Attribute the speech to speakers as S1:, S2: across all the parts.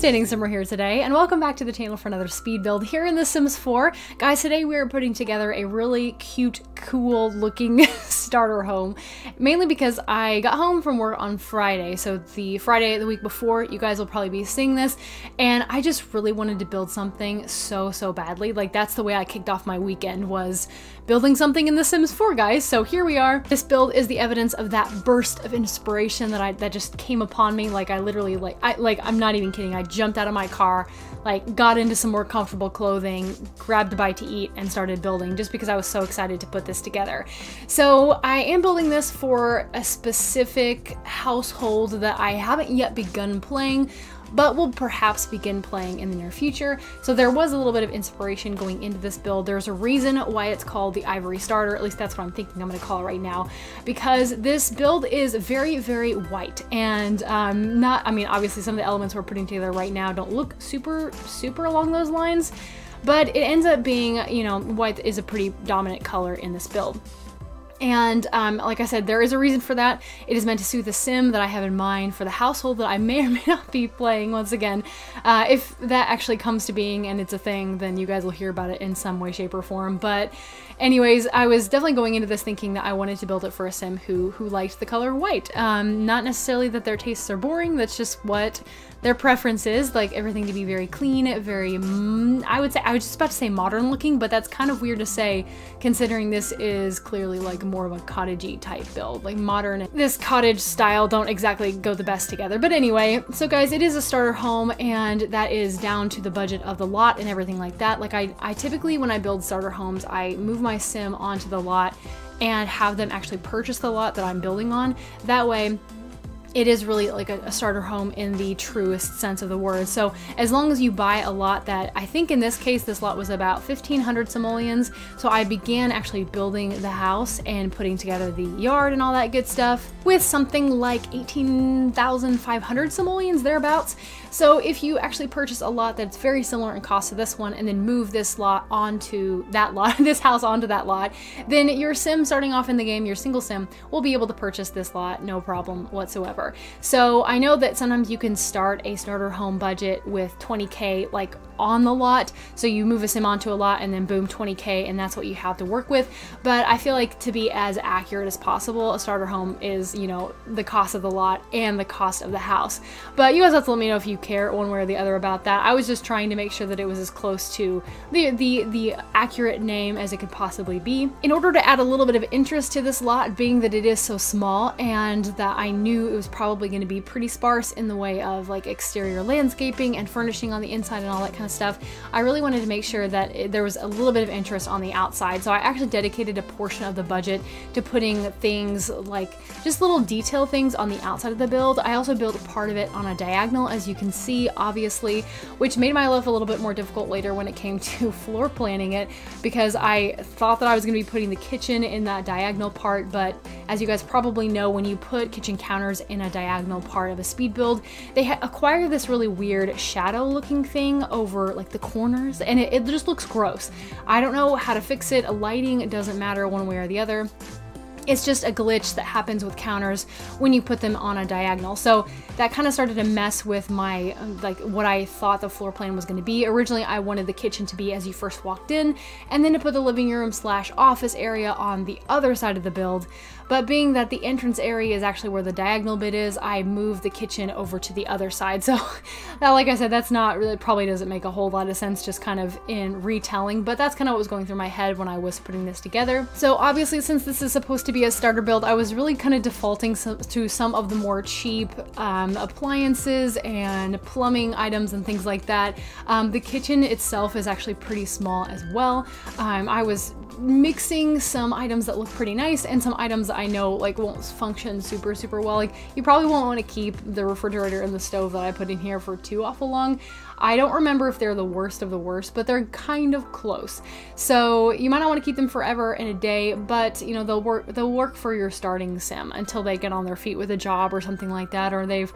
S1: Standing Simmer here today, and welcome back to the channel for another speed build here in The Sims 4. Guys, today we are putting together a really cute, cool looking starter home, mainly because I got home from work on Friday, so the Friday of the week before, you guys will probably be seeing this, and I just really wanted to build something so badly. Like, that's the way I kicked off my weekend, was building something in The Sims 4, guys. So here we are. This build is the evidence of that burst of inspiration that just came upon me. Like, I literally, I'm not even kidding. I jumped out of my car, like, got into some more comfortable clothing, grabbed a bite to eat, and started building just because I was so excited to put this together. So I am building this for a specific household that I haven't yet begun playing, but will perhaps begin playing in the near future. So there was a little bit of inspiration going into this build. There's a reason why it's called the Ivory Starter, at least that's what I'm thinking I'm gonna call it right now, because this build is very white, and obviously some of the elements we're putting together right now don't look super along those lines, but it ends up being, you know, white is a pretty dominant color in this build. And like I said, there is a reason for that. It is meant to suit the sim that I have in mind for the household that I may or may not be playing. Once again, if that actually comes to being and it's a thing, then you guys will hear about it in some way, shape, or form. But anyways, I was definitely going into this thinking that I wanted to build it for a sim who liked the color white. Not necessarily that their tastes are boring, that's just what their preference is, like everything to be very clean, very, I was just about to say modern looking, but that's kind of weird to say considering this is clearly like more of a cottagey type build. Like modern, this cottage style don't exactly go the best together. But anyway, so guys, it is a starter home, and that is down to the budget of the lot and everything like that. Like I typically, when I build starter homes, I move my sim onto the lot and have them actually purchase the lot that I'm building on. That way, it is really like a starter home in the truest sense of the word. So as long as you buy a lot that, I think in this case, this lot was about 1,500 simoleons. So I began actually building the house and putting together the yard and all that good stuff with something like 18,500 simoleons, thereabouts. So if you actually purchase a lot that's very similar in cost to this one and then move this lot onto that lot, this house onto that lot, then your sim starting off in the game, your single sim, will be able to purchase this lot no problem whatsoever. So I know that sometimes you can start a starter home budget with 20K like on the lot. So you move a sim onto a lot and then boom, 20K, and that's what you have to work with. But I feel like to be as accurate as possible, a starter home is, you know, the cost of the lot and the cost of the house. But you guys have to let me know if you care one way or the other about that. I was just trying to make sure that it was as close to the accurate name as it could possibly be, in order to add a little bit of interest to this lot, being that it is so small and that I knew it was probably going to be pretty sparse in the way of like exterior landscaping and furnishing on the inside and all that kind of stuff. I really wanted to make sure that there was a little bit of interest on the outside. So I actually dedicated a portion of the budget to putting things like just little detail things on the outside of the build. I also built part of it on a diagonal, as you can see, obviously, which made my life a little bit more difficult later when it came to floor planning it, because I thought that I was going to be putting the kitchen in that diagonal part, but as you guys probably know, when you put kitchen counters in a diagonal part of a speed build, they acquire this really weird shadow looking thing over like the corners, and it just looks gross. I don't know how to fix it. Lighting, it doesn't matter one way or the other. It's just a glitch that happens with counters when you put them on a diagonal. So that kind of started to mess with my, like, what I thought the floor plan was going to be. Originally, I wanted the kitchen to be as you first walked in, and then to put the living room / office area on the other side of the build. But being that the entrance area is actually where the diagonal bit is, I moved the kitchen over to the other side. So that, like I said, that's not really, probably doesn't make a whole lot of sense just kind of in retelling, but that's kind of what was going through my head when I was putting this together. So obviously, since this is supposed to be a starter build, I was really kind of defaulting to some of the more cheap appliances and plumbing items and things like that. The kitchen itself is actually pretty small as well. I was mixing some items that look pretty nice and some items that I know like won't function super well. Like, you probably won't want to keep the refrigerator and the stove that I put in here for too awful long. I don't remember if they're the worst of the worst, but they're kind of close. So you might not want to keep them forever in a day, but you know, they'll work for your starting sim until they get on their feet with a job or something like that, or they've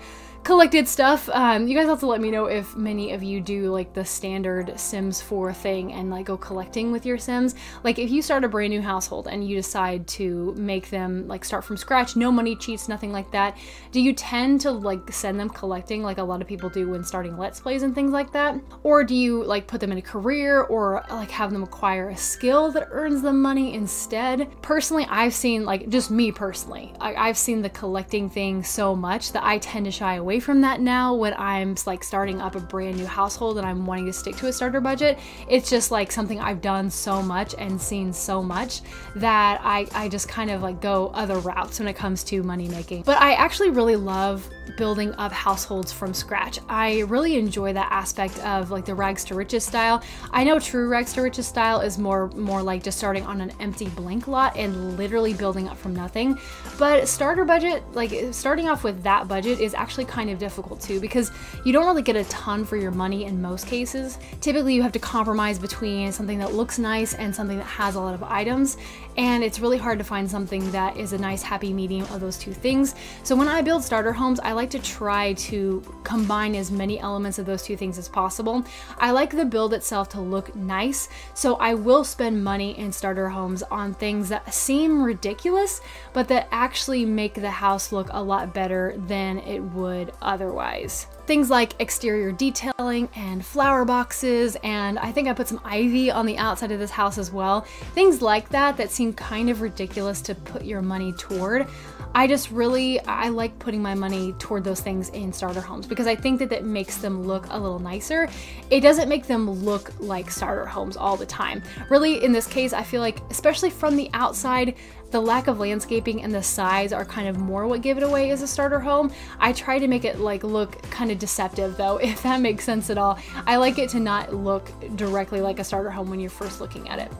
S1: collected stuff. You guys have to let me know if many of you do like the standard Sims 4 thing and like go collecting with your Sims. Like if you start a brand new household and you decide to make them like start from scratch, no money cheats, nothing like that, do you tend to like send them collecting like a lot of people do when starting Let's Plays and things like that? Or do you like put them in a career or like have them acquire a skill that earns them money instead? Personally, I've seen, like just me personally, I've seen the collecting thing so much that I tend to shy away from that now when I'm like starting up a brand new household and I'm wanting to stick to a starter budget. It's just like something I've done so much and seen so much that I just kind of like go other routes when it comes to money making. But I actually really love building up households from scratch. I really enjoy that aspect of like the rags to riches style. I know true rags to riches style is more like just starting on an empty blank lot and literally building up from nothing. But starter budget, like starting off with that budget is actually kind of difficult too, because you don't really get a ton for your money in most cases. Typically you have to compromise between something that looks nice and something that has a lot of items, and it's really hard to find something that is a nice happy medium of those two things. So when I build starter homes, I like to try to combine as many elements of those two things as possible. I like the build itself to look nice, so I will spend money in starter homes on things that seem ridiculous, but that actually make the house look a lot better than it would otherwise. Things like exterior detailing and flower boxes, and I think I put some ivy on the outside of this house as well. Things like that that seem kind of ridiculous to put your money toward. I like putting my money toward those things in starter homes because I think that makes them look a little nicer. It doesn't make them look like starter homes all the time. Really, in this case, I feel like, especially from the outside, the lack of landscaping and the size are kind of more what give it away as a starter home. I try to make it like look kind of deceptive though, if that makes sense at all. I like it to not look directly like a starter home when you're first looking at it.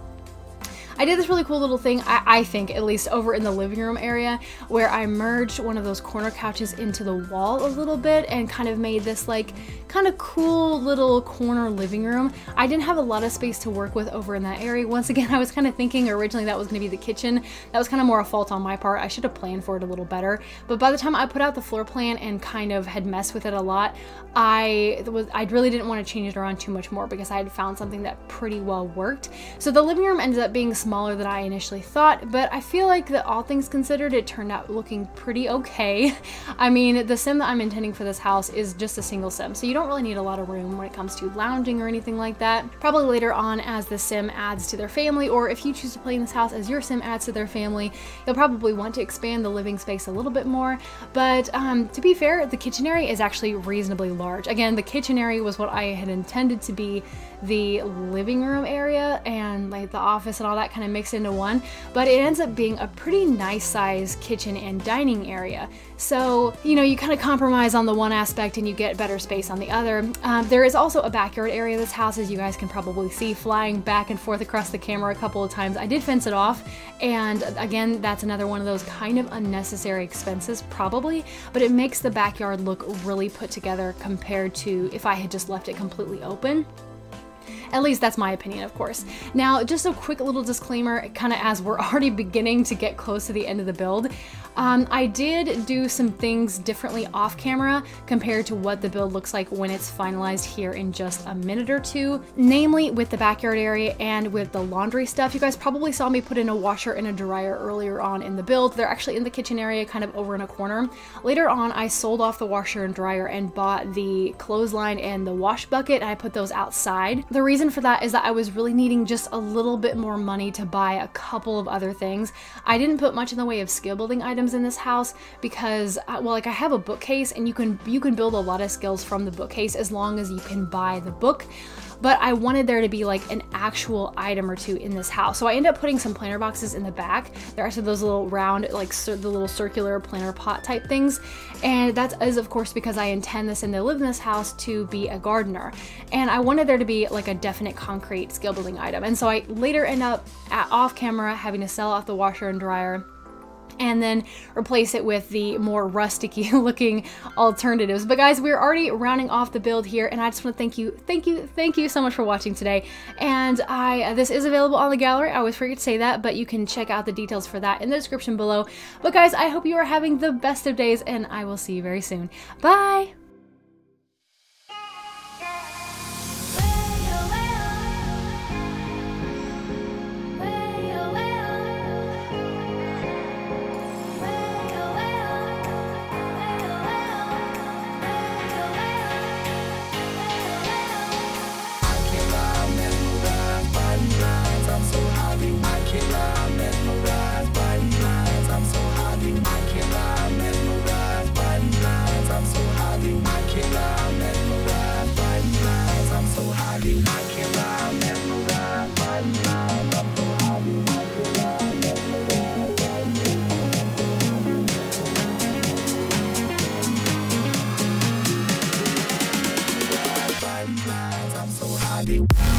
S1: I did this really cool little thing, I think, at least over in the living room area, where I merged one of those corner couches into the wall a little bit and kind of made this like kind of cool little corner living room. I didn't have a lot of space to work with over in that area. Once again, I was kind of thinking originally that was going to be the kitchen. That was kind of more a fault on my part. I should have planned for it a little better. But by the time I put out the floor plan and kind of had messed with it a lot, I really didn't want to change it around too much more because I had found something that pretty well worked. So the living room ended up being smaller than I initially thought, but I feel like that all things considered, it turned out looking pretty okay. I mean, the sim that I'm intending for this house is just a single sim, so you don't really need a lot of room when it comes to lounging or anything like that. Probably later on as the sim adds to their family, or if you choose to play in this house as your sim adds to their family, you'll probably want to expand the living space a little bit more. But to be fair, the kitchen area is actually reasonably large. Again, the kitchen area was what I had intended to be the living room area, and like the office and all that kind of mixed into one, but it ends up being a pretty nice size kitchen and dining area. So, you know, you kind of compromise on the one aspect and you get better space on the other. There is also a backyard area of this house, as you guys can probably see flying back and forth across the camera a couple of times. I did fence it off, and again, that's another one of those kind of unnecessary expenses probably, but it makes the backyard look really put together compared to if I had just left it completely open. At least that's my opinion, of course. Now, just a quick little disclaimer, kind of as we're already beginning to get close to the end of the build. I did do some things differently off camera compared to what the build looks like when it's finalized here in just a minute or two, namely with the backyard area and with the laundry stuff. You guys probably saw me put in a washer and a dryer earlier on in the build. They're actually in the kitchen area, kind of over in a corner. Later on, I sold off the washer and dryer and bought the clothesline and the wash bucket, and I put those outside. The reason for that is that I was really needing just a little bit more money to buy a couple of other things. I didn't put much in the way of skill building items in this house because, well, like I have a bookcase, and you can build a lot of skills from the bookcase as long as you can buy the book. But I wanted there to be like an actual item or two in this house. So I ended up putting some planter boxes in the back. They're actually those little round, like the little circular planter pot type things. And that is of course because I intend this and to live in this house to be a gardener. And I wanted there to be like a definite concrete skill building item. And so I later end up off camera having to sell off the washer and dryer
S2: and then replace it with the more rusticy looking alternatives. But guys, we're already rounding off the build here, and I just want to thank you so much for watching today. And this is available on the gallery. I always forget to say that, but you can check out the details for that in the description below. But guys, I hope you are having the best of days, and I will see you very soon. Bye!
S3: I'm so happy.